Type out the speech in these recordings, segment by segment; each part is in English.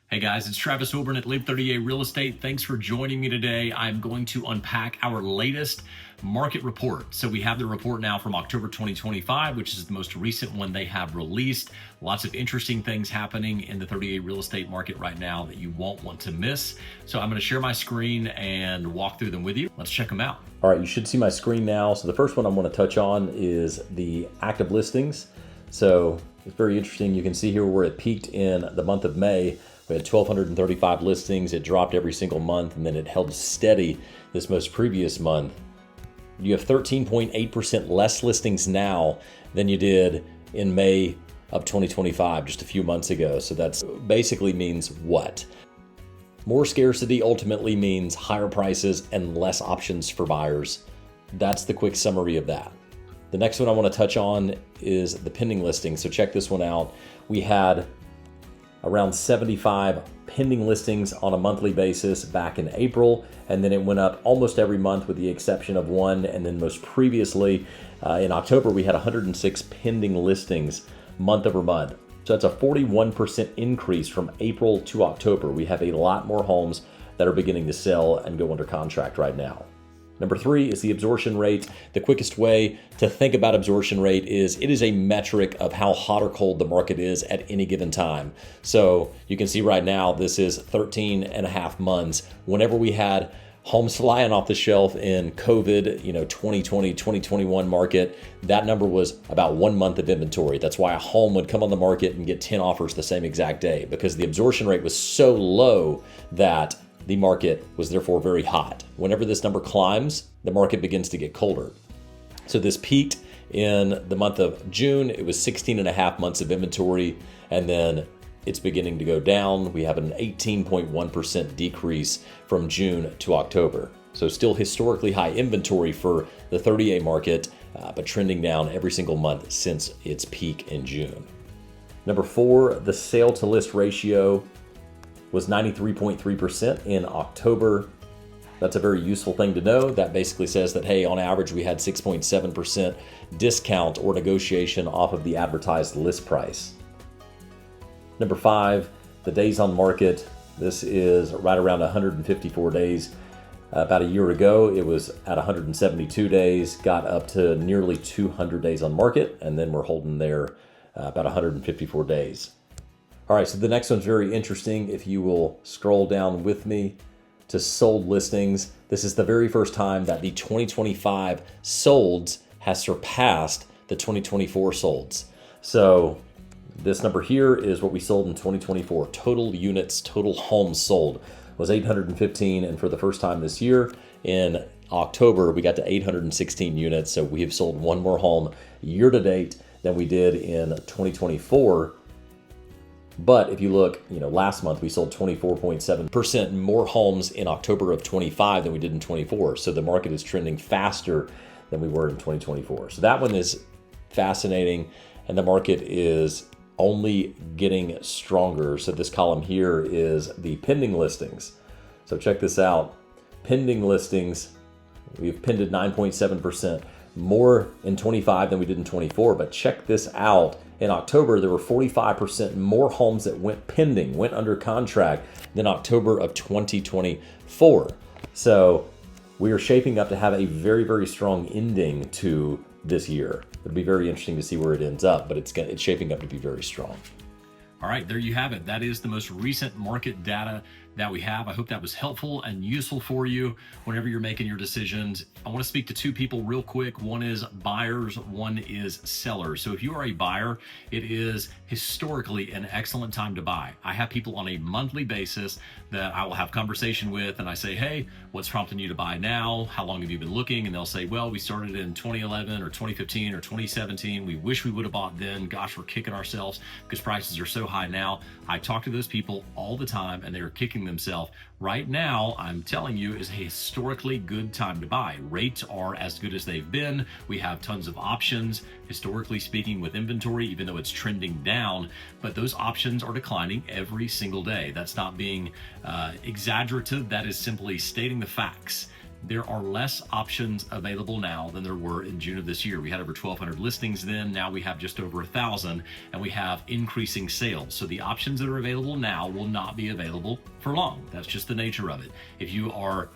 Hey guys, it's Travis Wilburn at Live 30A Real Estate. Thanks for joining me today. I'm going to unpack our latest market report. So we have the report now from October 2025, which is the most recent one they have released. Lots of interesting things happening in the 30A real estate market right now that you won't want to miss. So I'm going to share my screen and walk through them with you. Let's check them out. All right, you should see my screen now. So the first one I want to touch on is the active listings. So it's very interesting. You can see here where it peaked in the month of May. We had 1,235 listings. It dropped every single month, and then it held steady this most previous month. You have 13.8% less listings now than you did in May of 2025, just a few months ago. So that's basically means what? More scarcity ultimately means higher prices and less options for buyers. That's the quick summary of that. The next one I want to touch on is the pending listings. So check this one out. We had around 75 pending listings on a monthly basis back in April, and then it went up almost every month with the exception of one. And then most previously in October, we had 106 pending listings month over month. So that's a 41% increase from April to October. We have a lot more homes that are beginning to sell and go under contract right now. Number 3 is the absorption rate. The quickest way to think about absorption rate is it is a metric of how hot or cold the market is at any given time. So you can see right now, this is 13 and a half months. Whenever we had homes flying off the shelf in COVID, 2020, 2021 market, that number was about 1 month of inventory. That's why a home would come on the market and get 10 offers the same exact day, because the absorption rate was so low that the market was therefore very hot. Whenever this number climbs, the market begins to get colder. So this peaked in the month of June. It was 16 and a half months of inventory, and then it's beginning to go down. We have an 18.1% decrease from June to October. So still historically high inventory for the 30A market, but trending down every single month since its peak in June. Number 4, the sale to list ratio was 93.3% in October. That's a very useful thing to know. That basically says that, hey, on average, we had 6.7% discount or negotiation off of the advertised list price. Number 5, the days on market. This is right around 154 days. About a year ago, it was at 172 days, got up to nearly 200 days on market, and then we're holding there about 154 days. All right, so the next one's very interesting. If you will scroll down with me to sold listings, this is the very first time that the 2025 solds has surpassed the 2024 solds. So this number here is what we sold in 2024. Total units, total homes sold was 815. And for the first time this year, in October, we got to 816 units. So we have sold one more home year to date than we did in 2024. But if you look, last month we sold 24.7% more homes in October of 25 than we did in 24. So the market is trending faster than we were in 2024. So that one is fascinating, and the market is only getting stronger. So this column here is the pending listings. So check this out. Pending listings, we've pended 9.7% more in 25 than we did in 24. But check this out. In October, there were 45% more homes that went pending, went under contract than October of 2024. So we are shaping up to have a very, very strong ending to this year. It'll be very interesting to see where it ends up, but it's shaping up to be very strong. All right, there you have it. That is the most recent market data that we have. I hope that was helpful and useful for you whenever you're making your decisions. I want to speak to two people real quick. One is buyers, one is sellers. So if you are a buyer, it is historically an excellent time to buy. I have people on a monthly basis that I will have conversation with, and I say, hey, what's prompting you to buy now? How long have you been looking? And they'll say, well, we started in 2011 or 2015 or 2017. We wish we would have bought then. Gosh, we're kicking ourselves because prices are so high now. I talk to those people all the time, and they are kicking themselves. Right now, I'm telling you, is a historically good time to buy. Rates are as good as they've been. We have tons of options, historically speaking, with inventory, even though it's trending down, but those options are declining every single day. That's not being exaggerative. That is simply stating the facts. there are less options available now than there were in June of this year. We had over 1,200 listings then. Now we have just over 1,000, and we have increasing sales. So the options that are available now will not be available for long. That's just the nature of it. If you are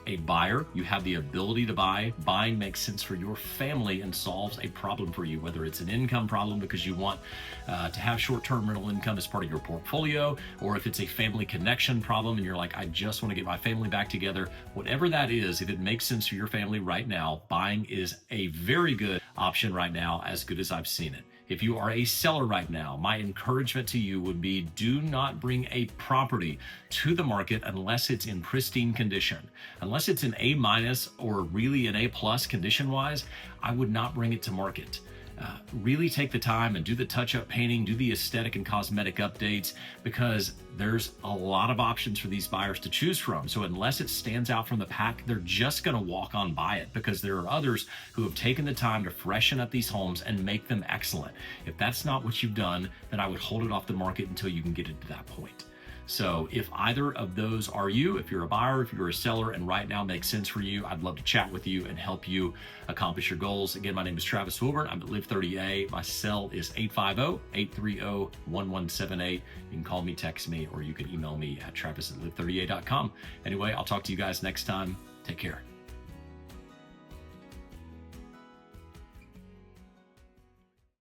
a buyer, you have the ability to buy. Buying makes sense for your family and solves a problem for you, whether it's an income problem because you want to have short-term rental income as part of your portfolio, or if it's a family connection problem and you're like, I just want to get my family back together. Whatever that is, if it makes sense for your family right now, buying is a very good option right now, as good as I've seen it. If you are a seller right now, my encouragement to you would be, do not bring a property to the market unless it's in pristine condition. Unless it's an A- or really an A+ condition wise, I would not bring it to market. Really take the time and do the touch-up painting, do the aesthetic and cosmetic updates, because there's a lot of options for these buyers to choose from. So unless it stands out from the pack, they're just going to walk on by it, because there are others who have taken the time to freshen up these homes and make them excellent. If that's not what you've done, then I would hold it off the market until you can get it to that point. So if either of those are you, if you're a buyer, if you're a seller, and right now makes sense for you, I'd love to chat with you and help you accomplish your goals. Again, my name is Travis Wilburn. I'm at Live 30A. My cell is 850-830-1178. You can call me, text me, or you can email me at travis@live30a.com. Anyway, I'll talk to you guys next time. Take care.